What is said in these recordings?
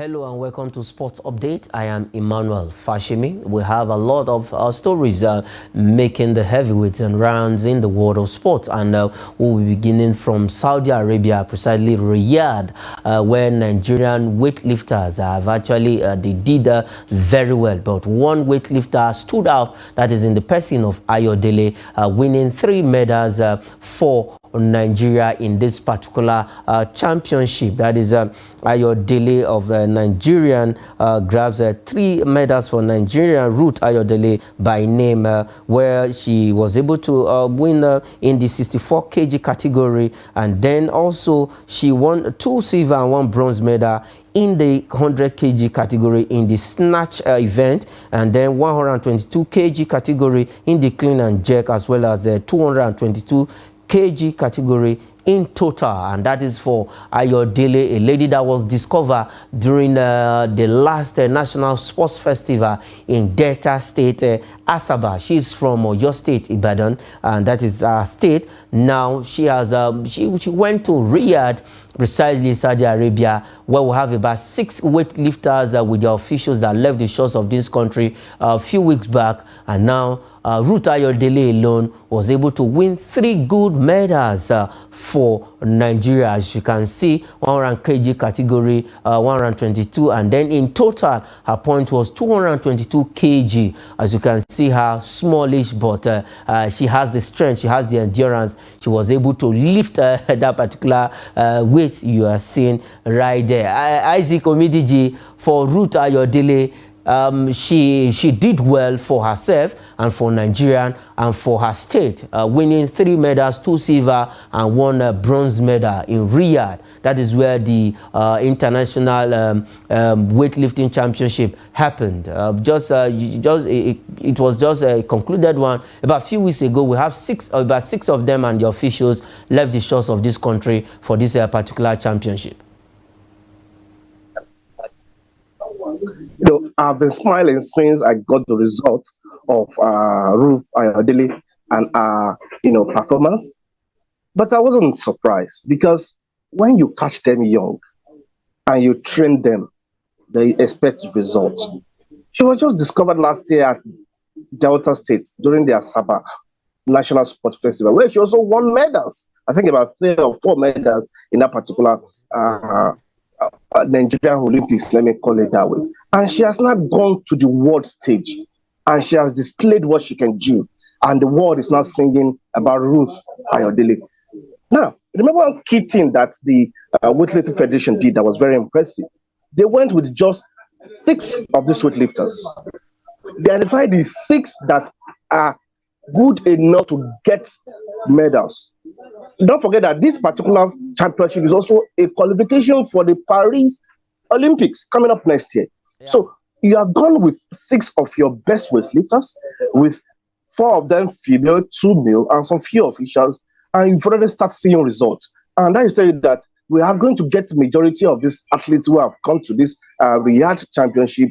Hello and welcome to Sports Update. I am Emmanuel Fashimi. We have a lot of stories making the heavyweights and rounds in the world of sports, and we'll be beginning from Saudi Arabia, precisely Riyadh, where Nigerian weightlifters have actually they did very well. But one weightlifter stood out, that is in the person of Ayodele, winning 3 medals for Nigeria in this particular championship. That is Ayodele of Nigerian grabs 3 medals for Nigeria. Ruth Ayodele by name, where she was able to win in the 64 kg category, and then also she won 2 silver and 1 bronze medal in the 100 kg category in the snatch event, and then 122 kg category in the clean and jerk, as well as 222 kg category in total. And that is for Ayodele, a lady that was discovered during the last National Sports Festival in Delta State, Asaba. She's from Oyo State, Ibadan, and that is our state. Now she has she went to Riyadh, precisely Saudi Arabia, where we have about 6 weightlifters with the officials that left the shores of this country a few weeks back, and now Ruth Ayodele alone was able to win 3 good medals for Nigeria. As you can see, 100 kg category, 122, and then in total her point was 222 kg. As you can see, her smallish, but she has the strength, she has the endurance. She was able to lift that particular weight you are seeing right there. Isaac Omidiji, for Ruth Ayodele, she did well for herself and for Nigeria and for her state, winning 3 medals, 2 silver and 1 bronze medal in Riyadh. That is where the international weightlifting championship happened. It was just a concluded one about a few weeks ago. We have about 6 of them, and the officials left the shores of this country for this particular championship. I've been smiling since I got the results of Ruth Ayodele and performance, but I wasn't surprised, because when you catch them young and you train them, they expect results. She was just discovered last year at Delta State during the Asaba National Sports Festival, where she also won medals. I think about 3 or 4 medals in that particular Nigerian Olympics, let me call it that way. And she has not gone to the world stage, and she has displayed what she can do, and the world is now singing about Ruth Ayodele. Now, remember one key thing that the Weightlifting Federation did that was very impressive? They went with just 6 of these weightlifters. They identified the 6 that are good enough to get medals. Don't forget that this particular championship is also a qualification for the Paris Olympics coming up next year. Yeah. So you have gone with 6 of your best weightlifters, with 4 of them female, 2 male, and some few officials, and you've already started seeing results. And that is telling you that we are going to get the majority of these athletes who have come to this Riyadh championship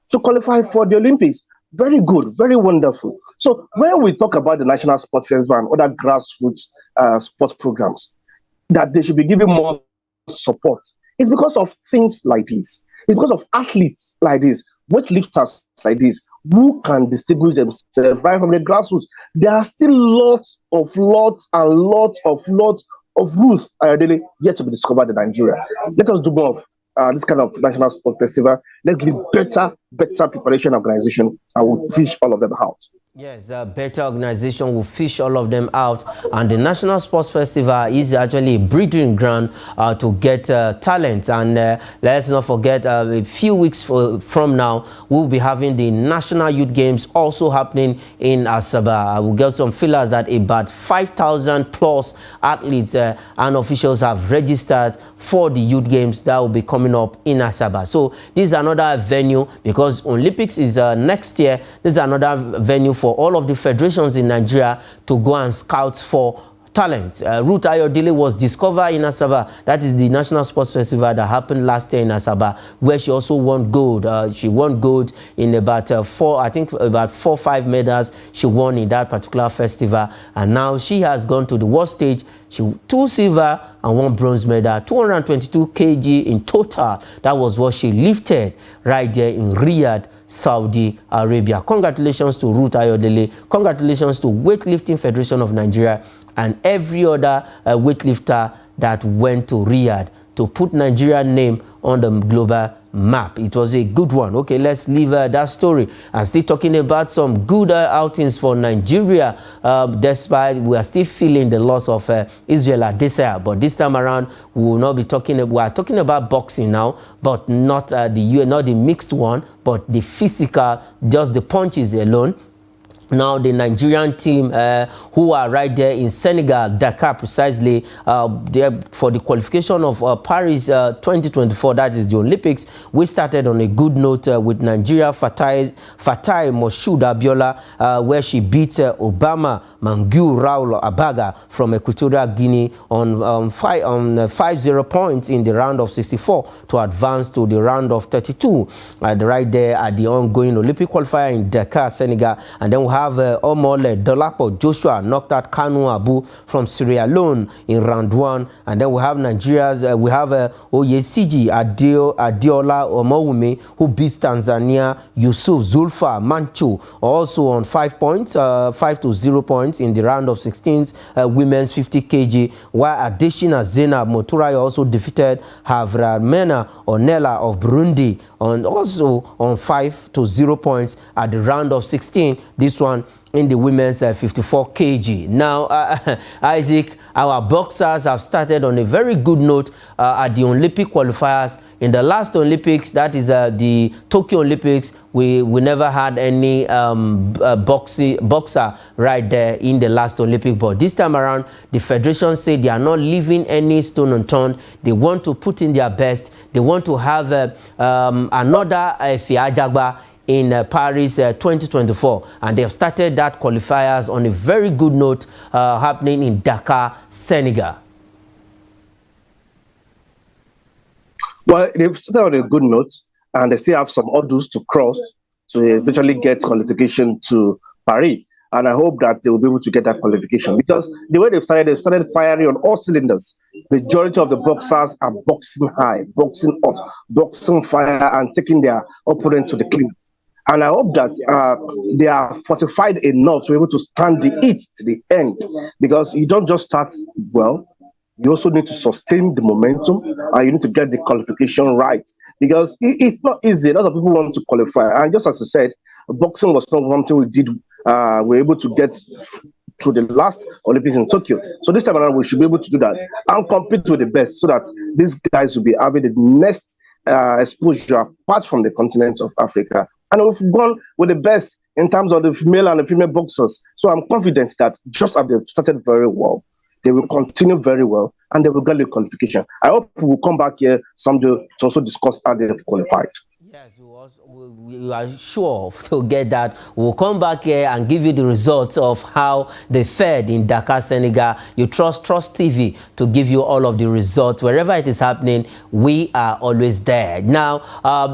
to qualify for the Olympics. Very good, very wonderful. So when we talk about the National Sports Festival and other grassroots sports programs, that they should be given more support, it's because of things like this. It's because of athletes like this, weightlifters like this, who can distinguish themselves right from the grassroots. There are still lots of Ruth Ayodele yet to be discovered in Nigeria. Let us do more of this kind of national sport festival. Let's give better preparation organization, and we'll fish all of them out. Yes, a better organization will fish all of them out, and the National Sports Festival is actually a breeding ground to get talent. And let's not forget, a few weeks from now, we'll be having the National Youth Games also happening in Asaba. We'll get some feelers that about 5,000 plus athletes and officials have registered for the Youth Games that will be coming up in Asaba. So this is another venue, because Olympics is next year. This is another venue for all of the federations in Nigeria to go and scout for talent. Ruth Ayodele was discovered in Asaba. That is the National Sports Festival that happened last year in Asaba, where she also won gold. She won gold in about four or five medals she won in that particular festival. And now she has gone to the world stage. She 2 silver and 1 bronze medal, 222 kg in total. That was what she lifted right there in Riyadh, Saudi Arabia. Congratulations to Ruth Ayodele. Congratulations to Weightlifting Federation of Nigeria and every other weightlifter that went to Riyadh to put Nigeria's name on the global map. It was a good one. Okay, let's leave that story and still talking about some good outings for Nigeria, despite we are still feeling the loss of Israel Adesanya. But this time around, we will not be talking. We are talking about boxing now, but not not the mixed one, but the physical, just the punches alone. Now the Nigerian team who are right there in Senegal, Dakar precisely, for the qualification of Paris 2024, that is the Olympics. We started on a good note with Nigeria, Fatai Moshood Abiola, where she beat Obama Mangu Raul Abaga from Equatorial Guinea on 5-0 points in the round of 64 to advance to the round of 32 right there at the ongoing Olympic qualifier in Dakar, Senegal. And then we have Omole Dolapo Joshua knocked out Kanu Abu from Sierra Leone in round 1. And then we have Nigeria's, we have Oyesiji Adiola Omowumi, who beats Tanzania Yusuf Zulfa Manchu, also on 5 points, 5-0 points in the round of 16s women's 50 kg, while Adeshina Zena Moturai also defeated Havramena Onela of Burundi also on 5-0 points at the round of 16. This one in the women's 54 kg. Now, Isaac, our boxers have started on a very good note at the Olympic qualifiers. In the last Olympics, that is the Tokyo Olympics, we never had any boxer right there in the last Olympic. But this time around, the federation said they are not leaving any stone unturned. They want to put in their best. They want to have another Fiajagba in Paris 2024. And they have started that qualifiers on a very good note happening in Dakar, Senegal. Well, they've started on a good note, and they still have some hurdles to cross to eventually get qualification to Paris. And I hope that they will be able to get that qualification, because the way they've started firing on all cylinders. Majority of the boxers are boxing high, boxing hot, boxing fire, and taking their opponent to the clean. And I hope that they are fortified enough to be able to stand the heat to the end, because you don't just start well. You also need to sustain the momentum, and you need to get the qualification right, because it's not easy. A lot of people want to qualify, and just as I said, boxing was not something we did. We're able to get to the last Olympics in Tokyo. So this time around, we should be able to do that and compete with the best, so that these guys will be having the next exposure apart from the continent of Africa. And we've gone with the best in terms of the male and the female boxers. So I'm confident that just as they've started very well, they will continue very well, and they will get the qualification. I hope we will come back here someday to also discuss how they have qualified. Yes, we are sure to get that. We'll come back here and give you the results of how they fared in Dakar, Senegal. You trust TV to give you all of the results. Wherever it is happening, we are always there. Now,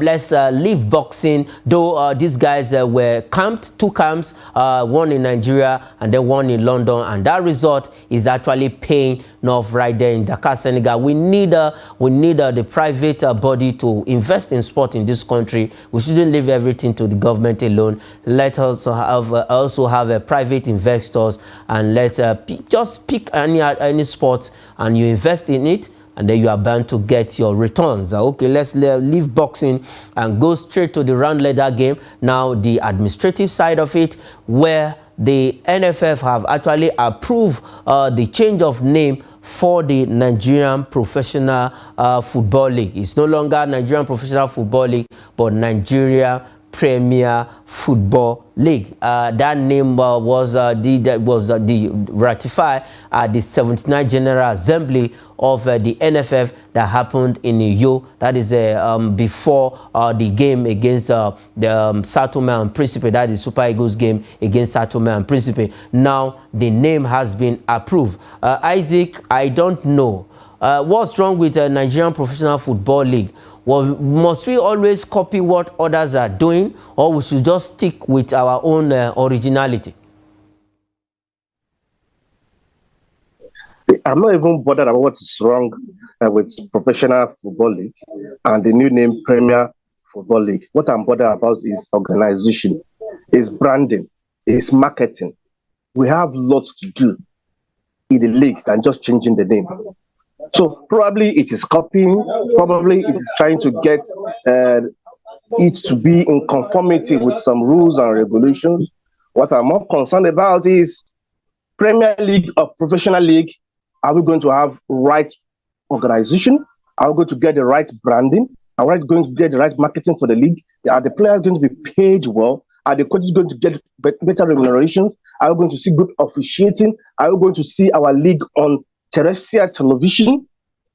let's leave boxing, though these guys were camped, 2 camps, one in Nigeria and then one in London. And that result is actually paying off right there in Dakar, Senegal. We need the private body to invest in sport in this country. We shouldn't leave everything to the government alone. Let us also have private investors, and let's just pick any sport and you invest in it, and then you are bound to get your returns. Okay, let's leave boxing and go straight to the round leather game. Now, the administrative side of it, where the NFF have actually approved the change of name for the Nigerian Professional Football League. It's no longer Nigerian Professional Football League, but Nigeria Premier Football League. That name was ratified at the 79th General Assembly of the NFF that happened in Uyo. That is before the game against the Sao Tome and Principe. That is Super Eagles game against Sao Tome and Principe. Now the name has been approved. Isaac, I don't know what's wrong with the Nigerian Professional Football League. Well, must we always copy what others are doing, or we should just stick with our own originality? I'm not even bothered about what is wrong with Professional Football League and the new name Premier Football League. What I'm bothered about is organization, is branding, is marketing. We have lots to do in the league than just changing the name. So probably it is copying, probably it is trying to get it to be in conformity with some rules and regulations. What I'm more concerned about is Premier League or Professional League. Are we going to have right organization? Are we going to get the right branding? Are we going to get the right marketing for the league? Are the players going to be paid well? Are the coaches going to get better remunerations? Are we going to see good officiating? Are we going to see our league on terrestrial television?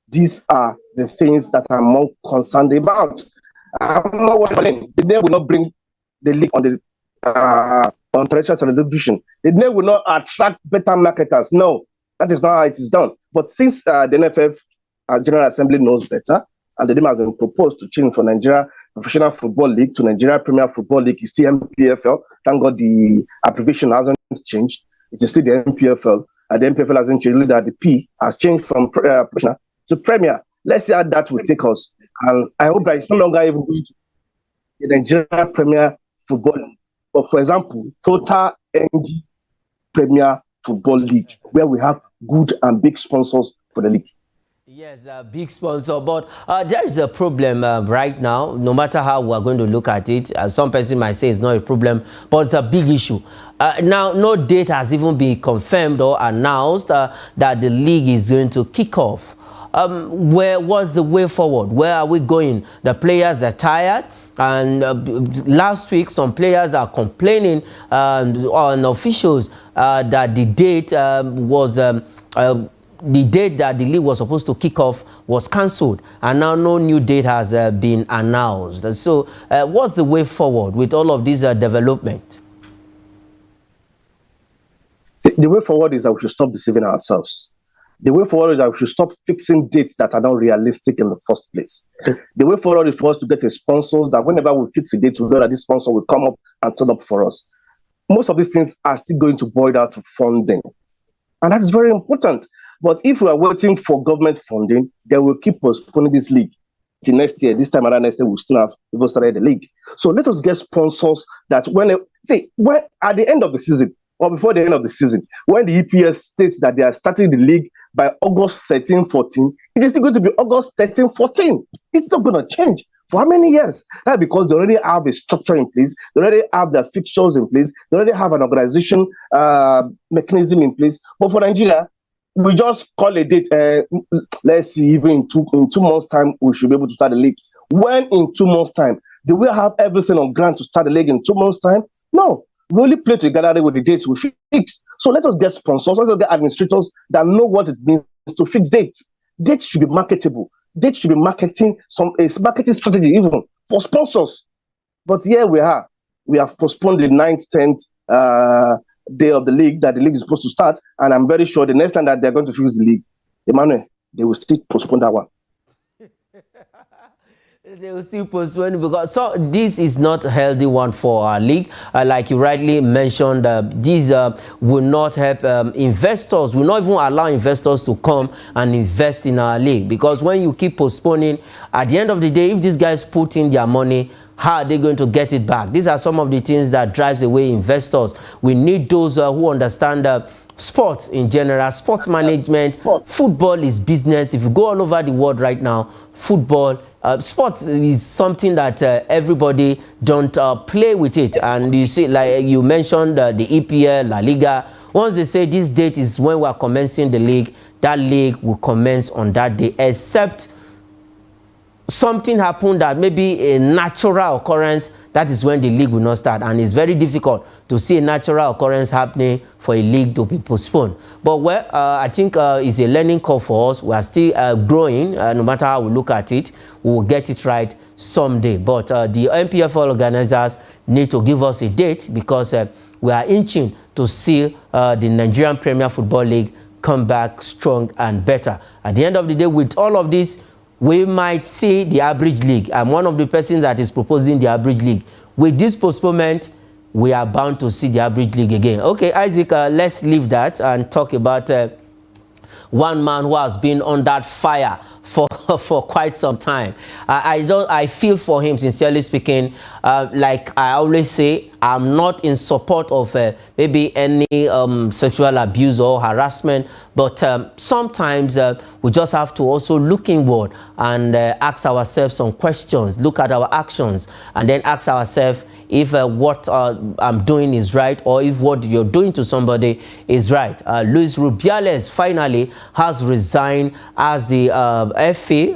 These are the things that I'm more concerned about. I'm not worried. The name will not bring the league on terrestrial television. The name will not attract better marketers. No, that is not how it is done. But since the NFF General Assembly knows better, and the name has been proposed to change from Nigeria Professional Football League to Nigeria Premier Football League, is still MPFL. Thank God the abbreviation hasn't changed. It is still the MPFL. The MPFL hasn't changed, only that the P has changed from Professional to Premier. Let's see how that will take us. And I hope that it's no longer even going to the Nigeria Premier Football League. But for example, Total NG Premier Football League, where we have good and big sponsors for the league. Yes, a big sponsor, but there is a problem right now, no matter how we're going to look at it. Some person might say it's not a problem, but it's a big issue. Now, no date has even been confirmed or announced that the league is going to kick off. What's the way forward? Where are we going? The players are tired. And last week, some players are complaining on officials that the date the date that the league was supposed to kick off was cancelled, and now no new date has been announced. So what's the way forward with all of these development? The way forward is that we should stop deceiving ourselves. The way forward is that we should stop fixing dates that are not realistic in the first place. The way forward is for us to get a sponsors that whenever we fix a date, we know that this sponsor will come up and turn up for us. Most of these things are still going to boil down to funding. And that is very important. But if we are waiting for government funding, then we'll keep postponing this league till next year. This time around next year, we'll still have people started the league. So let us get sponsors that when at the end of the season or before the end of the season, when the EPS states that they are starting the league by August 13, 14, it is still going to be August 13, 14. It's not going to change. For how many years? That's because they already have a structure in place. They already have their fixtures in place. They already have an organization mechanism in place. But for Nigeria, we just call a date. Let's see, even in two months' time, we should be able to start the league. When in 2 months' time? Do we have everything on ground to start the league in 2 months' time? No. We only play together with the dates we fix. So let us get sponsors, let us get administrators that know what it means to fix dates. Dates should be marketable. Dates should be marketing strategy even for sponsors. But here we are. We have postponed the 9th, 10th day of the league that the league is supposed to start. And I'm very sure the next time that they're going to fix the league, Emmanuel, they will still postpone that one. They will still postpone because this is not a healthy one for our league. Like you rightly mentioned, these will not help investors, will not even allow investors to come and invest in our league. Because when you keep postponing, at the end of the day, if these guys put in their money, how are they going to get it back? These are some of the things that drives away investors. We need those who understand sports in general, sports management. Football is business. If you go all over the world right now, football, sports is something that everybody don't play with it. And you see, like you mentioned, the EPL, La Liga, once they say this date is when we are commencing the league, that league will commence on that day, except something happened that maybe a natural occurrence that is when the league will not start. And it's very difficult to see a natural occurrence happening for a league to be postponed. But well, I think it's a learning curve for us. We are still growing, no matter how we look at it. We will get it right someday. But the NPFL organizers need to give us a date, because we are inching to see the Nigerian Premier Football League come back strong and better. At the end of the day, with all of this, we might see the average league. I'm one of the persons that is proposing the average league. With this postponement, we are bound to see the average league again. Okay, Isaac, let's leave that and talk about one man who has been on that fire for quite some time. I feel for him, sincerely speaking. Like I always say, I'm not in support of maybe any sexual abuse or harassment, but sometimes we just have to also look inward and ask ourselves some questions, look at our actions, and then ask ourselves if what I'm doing is right, or if what you're doing to somebody is right. Luis Rubiales finally has resigned as the FA,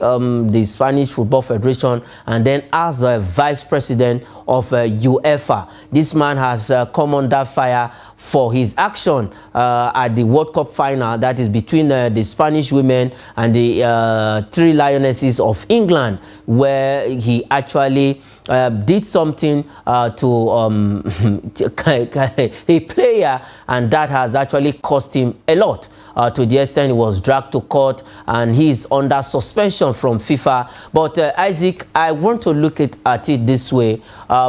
the Spanish Football Federation, and then as vice president of UEFA. This man has come under fire for his action at the World Cup final, that is between the Spanish women and the Three Lionesses of England, where he actually did something to a player, and that has actually cost him a lot. To the extent he was dragged to court, and he is under suspension from FIFA. But Isaac, I want to look at it this way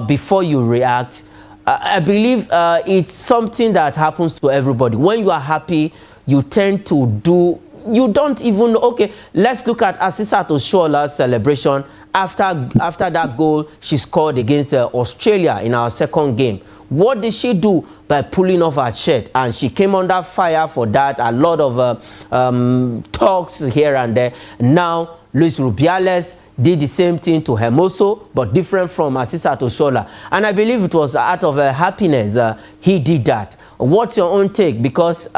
before you react. I believe it's something that happens to everybody. When you are happy, you tend to do, you don't even, okay, let's look at Asisat Oshola's celebration after that goal she scored against Australia in our second game. What did she do? By pulling off her shirt, and she came under fire for that. A lot of talks here and there. Now, Luis Rubiales did the same thing to Hermoso, but different from Asisat Oshola. And I believe it was out of happiness he did that. What's your own take? Because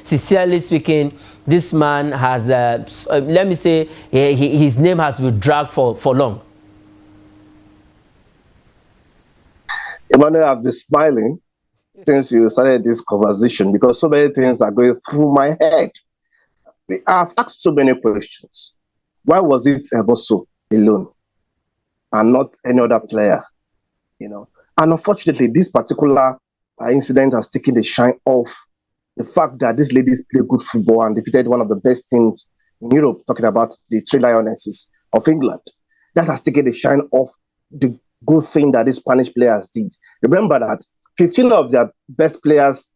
sincerely speaking, this man has, let me say, his name has been dragged for long. Emmanuel, I've been smiling since you started this conversation, because so many things are going through my head. I've asked so many questions. Why was it Hermoso alone and not any other player? You know, and unfortunately, this particular incident has taken the shine off the fact that these ladies play good football and defeated one of the best teams in Europe, talking about the Three Lionesses of England. That has taken the shine off the good thing that these Spanish players did. Remember that 15 of their best players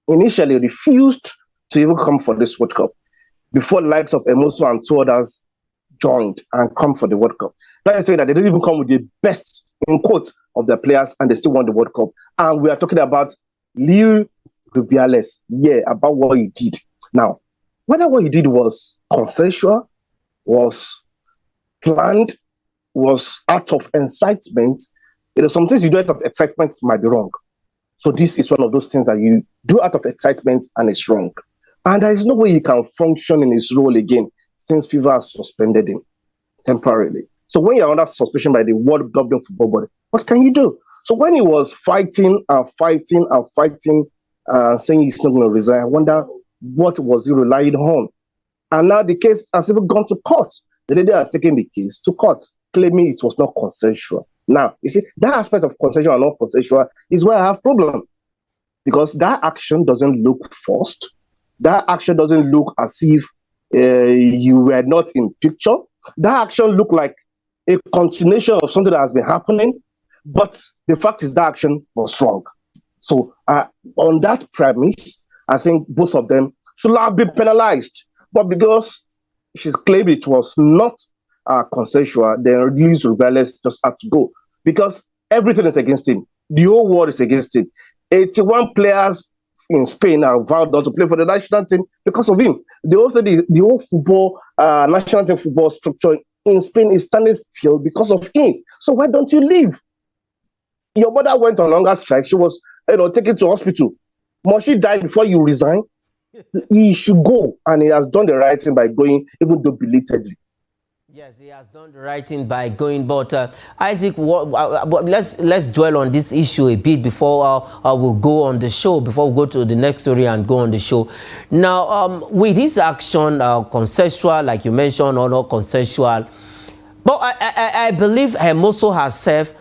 initially refused to even come for this World Cup before the likes of Hermoso and two others joined and come for the World Cup. That is saying that they didn't even come with the best, in quote, of their players, and they still won the World Cup. And we are talking about Luis Rubiales, about what he did. Now, whether what he did was consensual, was planned, was out of incitement, some things you do out of excitement might be wrong. So this is one of those things that you do out of excitement and it's wrong. And there is no way he can function in his role again since FIFA has suspended him temporarily. So when you're under suspicion by the World Governing Football Body, what can you do? So when he was fighting and fighting and fighting, saying he's not going to resign, I wonder what was he relying on? And now the case has even gone to court. The lady has taken the case to court, claiming it was not consensual. Now, you see, that aspect of consensual and not consensual is where I have problem. Because that action doesn't look forced. That action doesn't look as if you were not in picture. That action looked like a continuation of something that has been happening. But the fact is that action was wrong. So on that premise, I think both of them should have been penalized. But because she's claimed it was not consensual, then Luis Rubiales just had to go. Because everything is against him. The whole world is against him. 81 players in Spain are vowed not to play for the national team because of him. The whole football, national team football structure in Spain is standing still because of him. So why don't you leave? Your mother went on longer strike. She was taken to hospital. Must she die before you resign? He should go. And he has done the right thing by going, even though belatedly. Yes, he has done the right thing by going. But Isaac, let's dwell on this issue a bit before we'll go on the show. Before we go to the next story and go on the show. Now, with his action, consensual, like you mentioned, or not consensual, but I believe Hermoso herself.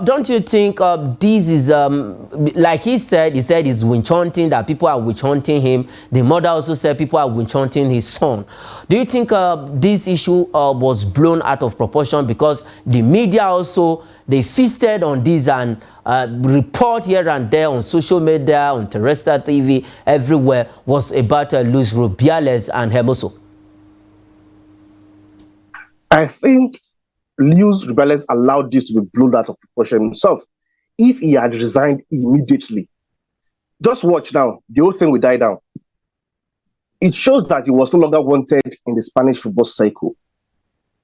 Don't you think this is, like he said it's witch hunting, that people are witch hunting him. The mother also said people are witch hunting his son. Do you think this issue was blown out of proportion because the media also, they feasted on this and report here and there on social media, on terrestrial TV, everywhere was about Luis Rubiales and Hermoso? I think Luis Rubiales allowed this to be blown out of proportion himself. If he had resigned immediately, just watch now, the whole thing will die down. It shows that he was no longer wanted in the Spanish football circle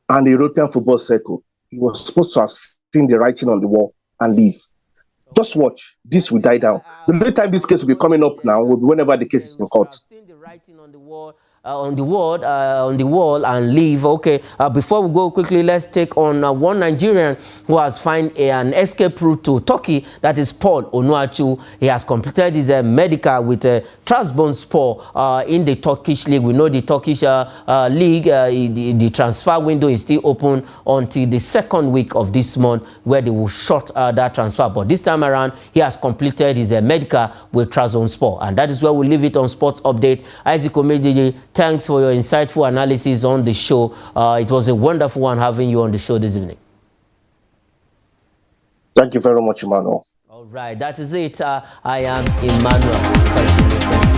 and the European football circle. He was supposed to have seen the writing on the wall and leave. Just watch, this will die down. The only time this case will be coming up now will be whenever the case is in court. Seen the writing on the wall. On the wall and leave. Okay, before we go quickly, let's take on one Nigerian who has found an escape route to Turkey. That is Paul Onuachu. He has completed his medical with a Trabzonspor in the Turkish league. We know the Turkish league, the transfer window is still open until the second week of this month, where they will shut that transfer. But this time around, he has completed his medical with Trabzonspor, and that is where we leave it on Sports Update. Isaac Omejiji, thanks for your insightful analysis on the show. It was a wonderful one having you on the show this evening. Thank you very much, Emmanuel. All right, that is it. I am Emmanuel.